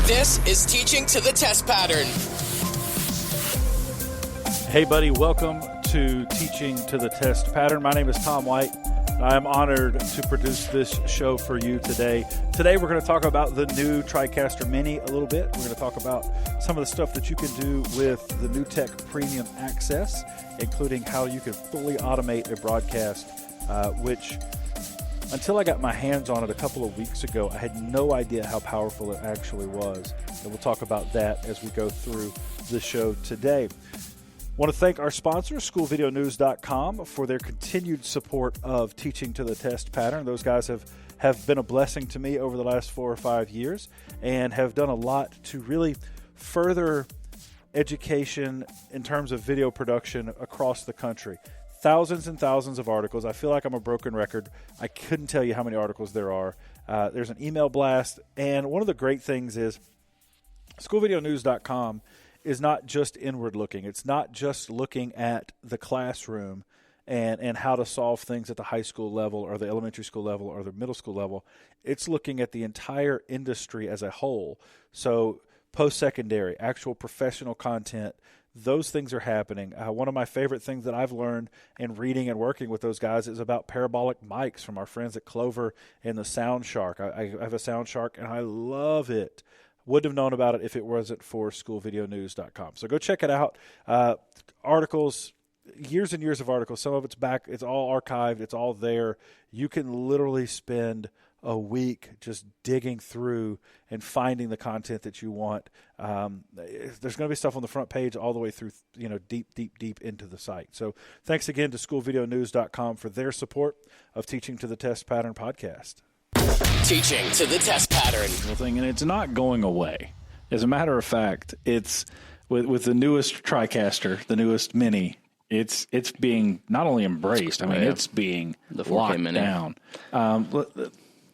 This is Teaching to the Test Pattern. Hey, buddy, welcome to Teaching to the Test Pattern. My name is Tom White. I am honored to produce this show for you today. Today, we're going to talk about the new Tricaster Mini a little bit. We're going to talk about some of the stuff that you can do with the new Tech Premium Access, including how you can fully automate a broadcast, which until I got my hands on it a couple of weeks ago, I had no idea how powerful it actually was. And we'll talk about that as we go through the show today. Want to thank our sponsor, schoolvideonews.com, for their continued support of Teaching to the Test Pattern. Those guys have been a blessing to me over the last 4 or 5 years and have done a lot to really further education in terms of video production across the country. Thousands and thousands of articles. I feel like I'm a broken record. I couldn't tell you how many articles there are. There's an email blast. And one of the great things is schoolvideonews.com is not just inward looking. It's not just looking at the classroom and how to solve things at the high school level or the elementary school level or the middle school level. It's looking at the entire industry as a whole. So post-secondary, actual professional content, those things are happening. One of my favorite things that I've learned in reading and working with those guys is about parabolic mics from our friends at Clover and the Sound Shark. I have a Sound Shark, and I love it. Wouldn't have known about it if it wasn't for schoolvideonews.com. So go check it out. Articles, years and years of articles. Some of it's back. It's all archived. It's all there. You can literally spend a week just digging through and finding the content that you want. There's going to be stuff on the front page all the way through, deep into the site. So thanks again to schoolvideonews.com for their support of Teaching to the Test Pattern podcast. Teaching to the Test Pattern. And it's not going away. As a matter of fact, it's with the newest Tricaster, the newest Mini, it's being not only embraced, it's being the locked Mini down.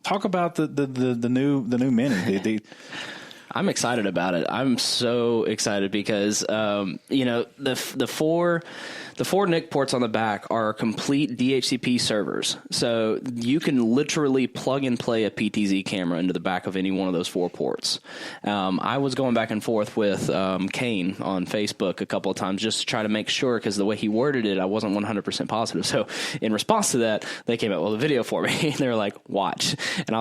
Talk about the new Mini. I'm excited about it. I'm so excited because the four NIC ports on the back are complete DHCP servers. So you can literally plug and play a PTZ camera into the back of any one of those 4 ports. I was going back and forth with Kane on Facebook a couple of times just to try to make sure, because the way he worded it, I wasn't 100% positive. So in response to that, they came out with a video for me. They were like, watch. And I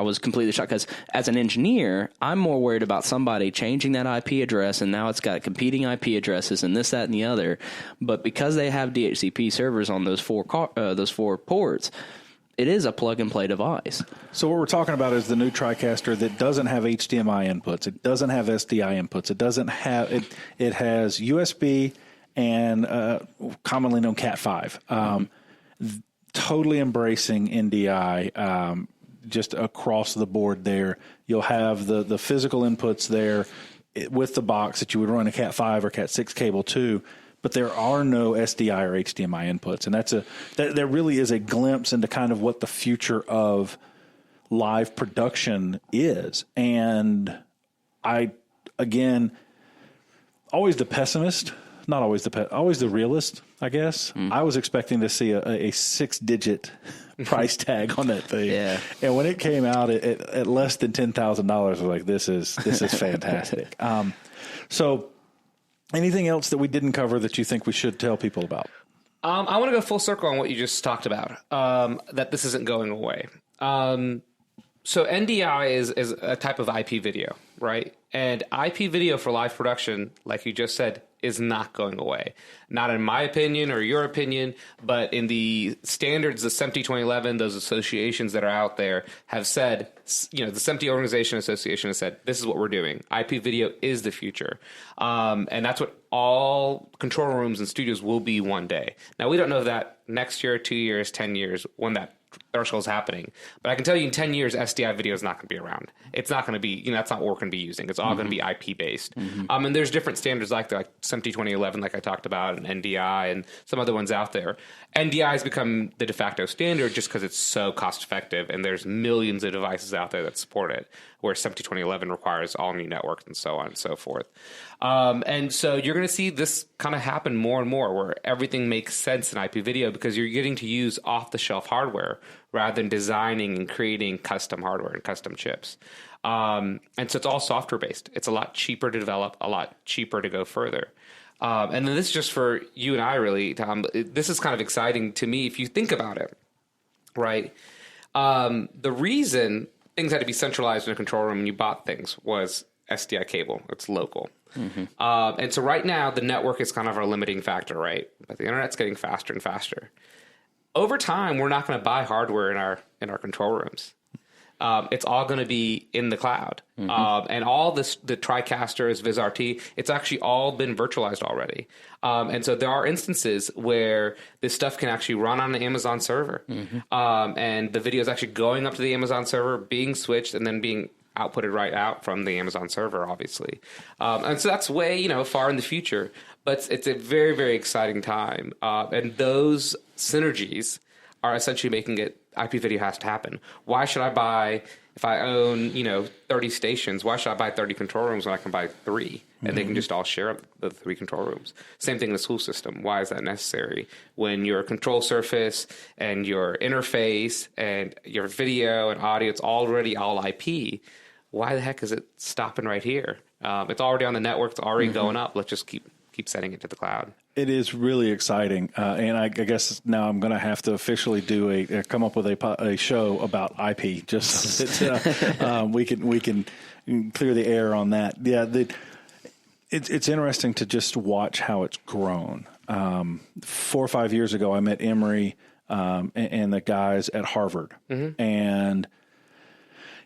was completely shocked because as an engineer, I'm more worried about somebody changing that IP address, and now it's got competing IP addresses and this, that, and the other. But because they have DHCP servers on those 4 ports, it is a plug-and-play device. So what we're talking about is the new Tricaster that doesn't have HDMI inputs. It doesn't have SDI inputs. It doesn't have it has USB and commonly known Cat5. Totally embracing NDI. Just across the board there. You'll have the physical inputs there with the box that you would run a Cat5 or Cat6 cable to, but there are no SDI or HDMI inputs. And there really is a glimpse into kind of what the future of live production is. And always the pessimist, not always always the realist, I guess. I was expecting to see a 6-digit price tag on that thing. Yeah. And when it came out at less than $10,000, I was like, this is fantastic. So anything else that we didn't cover that you think we should tell people about? I want to go full circle on what you just talked about, that this isn't going away. So NDI is a type of IP video, right? And IP video for live production, like you just said, is not going away. Not in my opinion or your opinion, but in the standards, the SMPTE 2011, those associations that are out there have said, the SMPTE Organization Association has said, this is what we're doing. IP video is the future. And that's what all control rooms and studios will be one day. Now, we don't know that next year, 2 years, 10 years, when that threshold is happening. But I can tell you in 10 years, SDI video is not going to be around. It's not going to be, that's not what we're going to be using. It's all going to be IP based. And there's different standards like SMPTE 2011, like I talked about, and NDI and some other ones out there. NDI has become the de facto standard just because it's so cost effective, and there's millions of devices out there that support it, where SMPTE 2011 requires all new networks and so on and so forth. And so you're going to see this kind of happen more and more, where everything makes sense in IP video because you're getting to use off-the-shelf hardware. rather than designing and creating custom hardware and custom chips. And so it's all software based. It's a lot cheaper to develop, a lot cheaper to go further. And then this is just for you and I, really, Tom. This is kind of exciting to me if you think about it, right? The reason things had to be centralized in a control room when you bought things was SDI cable. It's local. And so right now, the network is kind of our limiting factor, right? But the internet's getting faster and faster. Over time, we're not going to buy hardware in our control rooms. It's all going to be in the cloud. And all the TriCasters, VizRT, it's actually all been virtualized already. And so there are instances where this stuff can actually run on an Amazon server. And the video is actually going up to the Amazon server, being switched, and then being outputted right out from the Amazon server, obviously. And so that's way, far in the future. But it's a very, very exciting time. And those synergies are essentially making it IP video has to happen. Why should I buy, if I own, 30 stations, why should I buy 30 control rooms when I can buy 3? And they can just all share the 3 control rooms. Same thing in the school system. Why is that necessary? When your control surface and your interface and your video and audio, it's already all IP, why the heck is it stopping right here? It's already on the network. It's already going up. Let's just keep sending it to the cloud. It is really exciting, and I guess now I'm going to have to officially come up with a show about IP, just so that we can clear the air on that. Yeah, it's interesting to just watch how it's grown. 4 or 5 years ago, I met Emory and the guys at Harvard, and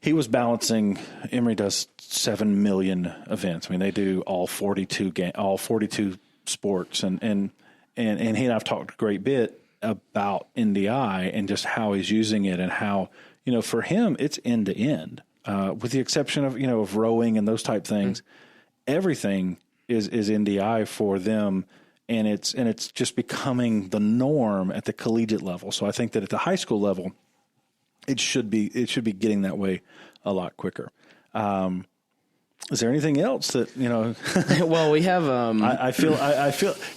he was balancing. Emory does 7 million events. I mean, they do all 42 sports, and he and I've talked a great bit about NDI and just how he's using it, and how for him it's end to end, with the exception of of rowing and those type things. Everything is NDI for them, and it's just becoming the norm at the collegiate level. So I think that at the high school level, it should be getting that way a lot quicker. Is there anything else that Well, we have. I feel.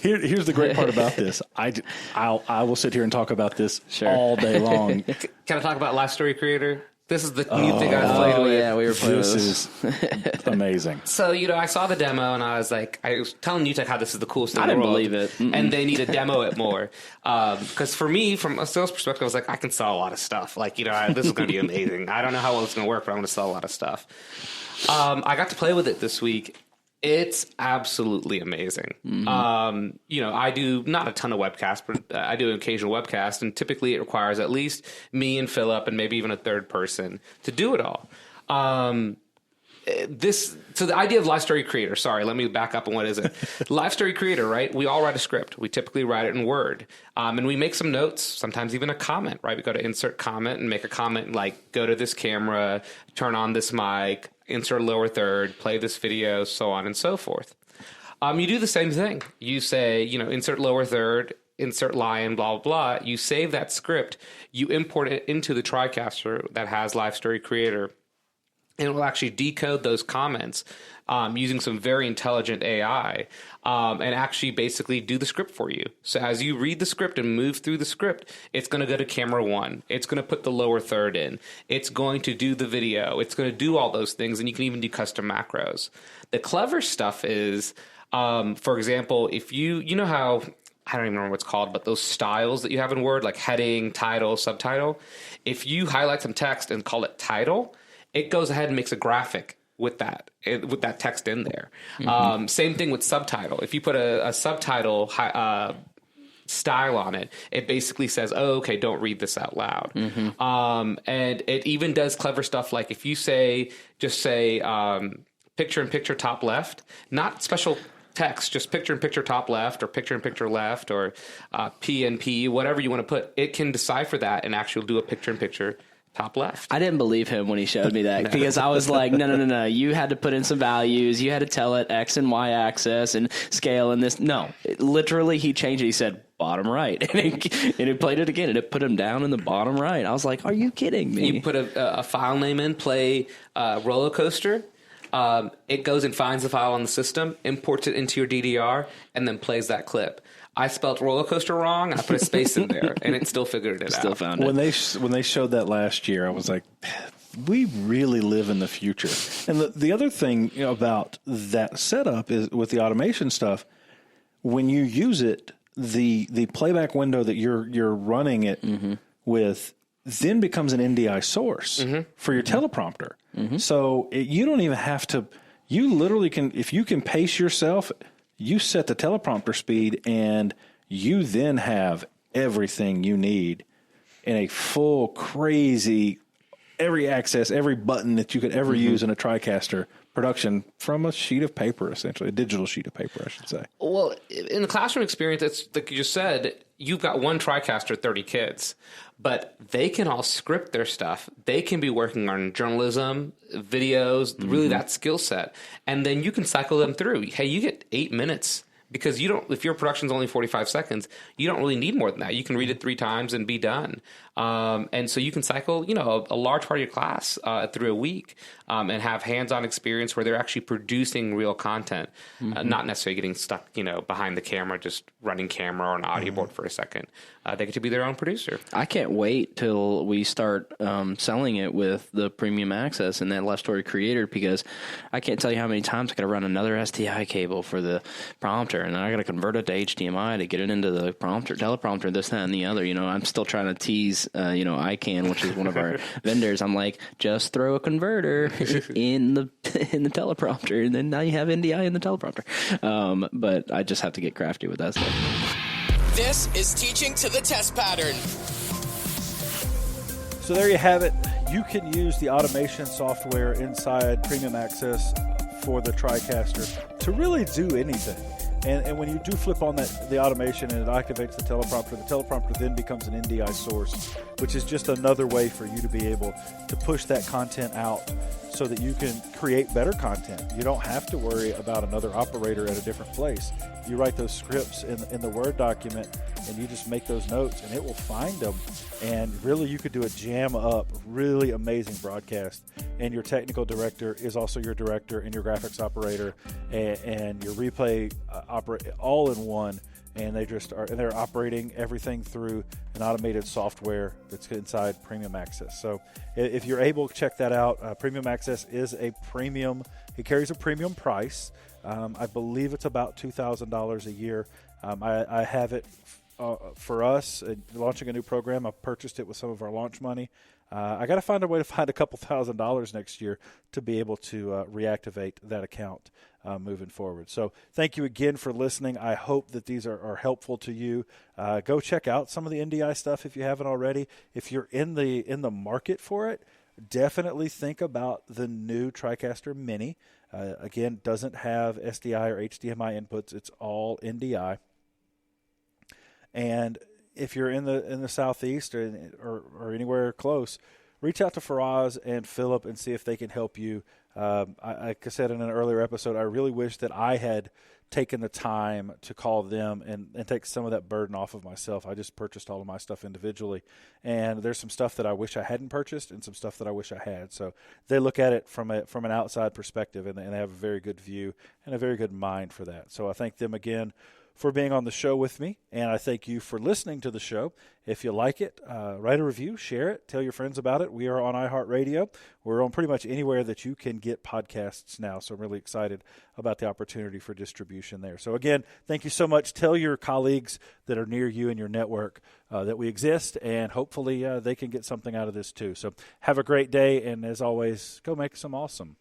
Here's the great part about this. I will sit here and talk about this all day long. Can I talk about Live Story Creator? This is the new thing I played with. Yeah, we were playing with this. Is amazing. So, I saw the demo and I was telling UTech how this is the coolest thing in the world. I didn't believe it. And they need to demo it more. Because for me, from a sales perspective, I was like, I can sell a lot of stuff. This is going to be amazing. I don't know how well it's going to work, but I'm going to sell a lot of stuff. I got to play with it this week. It's absolutely amazing. I do not a ton of webcasts, but I do an occasional webcast, and typically it requires at least me and Phillip and maybe even a third person to do it all. So the idea of Live Story Creator, sorry, let me back up on what is it. Live Story Creator, right? We all write a script. We typically write it in Word. And we make some notes, sometimes even a comment, right? We go to insert comment and make a comment like, go to this camera, turn on this mic, insert lower third, play this video, so on and so forth. You do the same thing. You say, insert lower third, insert lion, blah, blah, blah. You save that script. You import it into the TriCaster that has Live Story Creator. And it will actually decode those comments using some very intelligent AI and actually basically do the script for you. So as you read the script and move through the script, it's going to go to camera 1. It's going to put the lower third in. It's going to do the video. It's going to do all those things, and you can even do custom macros. The clever stuff is, for example, if you know how, I don't even remember what it's called, but those styles that you have in Word, like heading, title, subtitle, if you highlight some text and call it title, it goes ahead and makes a graphic with that text in there. Same thing with subtitle. If you put a subtitle style on it, it basically says, oh, okay, don't read this out loud. And it even does clever stuff like if you just say picture-in-picture top left, not special text, just picture-in-picture top left or picture-in-picture left or PNP, whatever you want to put, it can decipher that and actually do a picture-in-picture top left. I didn't believe him when he showed me that because I was like, no. You had to put in some values. You had to tell it X and Y axis and scale and this. No, literally he changed it. He said bottom right and it played it again and it put him down in the bottom right. I was like, are you kidding me? You put a file name in, play roller coaster. It goes and finds the file on the system, imports it into your DDR, and then plays that clip. I spelled roller coaster wrong. I put a space in there, and it still figured it Still out. found it. When they showed that last year, I was like, we really live in the future. And the other thing about that setup is with the automation stuff, when you use it, the playback window that you're running it with then becomes an NDI source for your teleprompter. So you don't even have to. You literally can, if you can pace yourself, you set the teleprompter speed, and you then have everything you need in a full, crazy, every access, every button that you could ever use in a TriCaster production from a sheet of paper, essentially, a digital sheet of paper, I should say. Well, in the classroom experience, it's like you just said, you've got one TriCaster, 30 kids, but they can all script their stuff. They can be working on journalism, videos, really that skill set. And then you can cycle them through. Hey, you get 8 minutes. Because you don't, if your production's only 45 seconds, you don't really need more than that. You can read it 3 times and be done. And so you can cycle, a large part of your class through a week and have hands-on experience where they're actually producing real content, not necessarily getting stuck, behind the camera, just running camera or an audio board for a second. They get to be their own producer. I can't wait till we start selling it with the Premium Access and that Left Story Creator, because I can't tell you how many times I got to run another STI cable for the prompter, and then I got to convert it to HDMI to get it into the teleprompter, this, that, and the other. I'm still trying to tease, ICANN, which is one of our vendors. I'm like, just throw a converter in the teleprompter, and then now you have NDI in the teleprompter. But I just have to get crafty with that stuff. This is Teaching to the Test Pattern. So there you have it. You can use the automation software inside Premium Access for the TriCaster to really do anything. And when you do flip on the automation and it activates the teleprompter then becomes an NDI source, which is just another way for you to be able to push that content out so that you can create better content. You don't have to worry about another operator at a different place. You write those scripts in the Word document and you just make those notes and it will find them. And really you could do a jam up, really amazing broadcast. And your technical director is also your director and your graphics operator and your replay operator all in one. And they're operating everything through an automated software that's inside Premium Access. So if you're able to check that out, Premium Access is a premium. It carries a premium price. I believe it's about $2,000 a year. I have it for us launching a new program. I purchased it with some of our launch money. I got to find a way to find a couple $1,000s next year to be able to reactivate that account moving forward. So thank you again for listening. I hope that these are helpful to you. Go check out some of the NDI stuff if you haven't already. If you're in the market for it, definitely think about the new Tricaster Mini. Again, doesn't have SDI or HDMI inputs. It's all NDI. And if you're in the Southeast or anywhere close, reach out to Faraz and Phillip and see if they can help you. Like I said in an earlier episode, I really wish that I had taken the time to call them and take some of that burden off of myself. I just purchased all of my stuff individually, and there's some stuff that I wish I hadn't purchased and some stuff that I wish I had. So they look at it from an outside perspective, and they have a very good view and a very good mind for that. So I thank them again for being on the show with me, and I thank you for listening to the show. If you like it, write a review, share it, tell your friends about it. We are on iHeartRadio. We're on pretty much anywhere that you can get podcasts now, so I'm really excited about the opportunity for distribution there. So again, thank you so much. Tell your colleagues that are near you in your network that we exist, and hopefully they can get something out of this too. So have a great day, and as always, go make some awesome.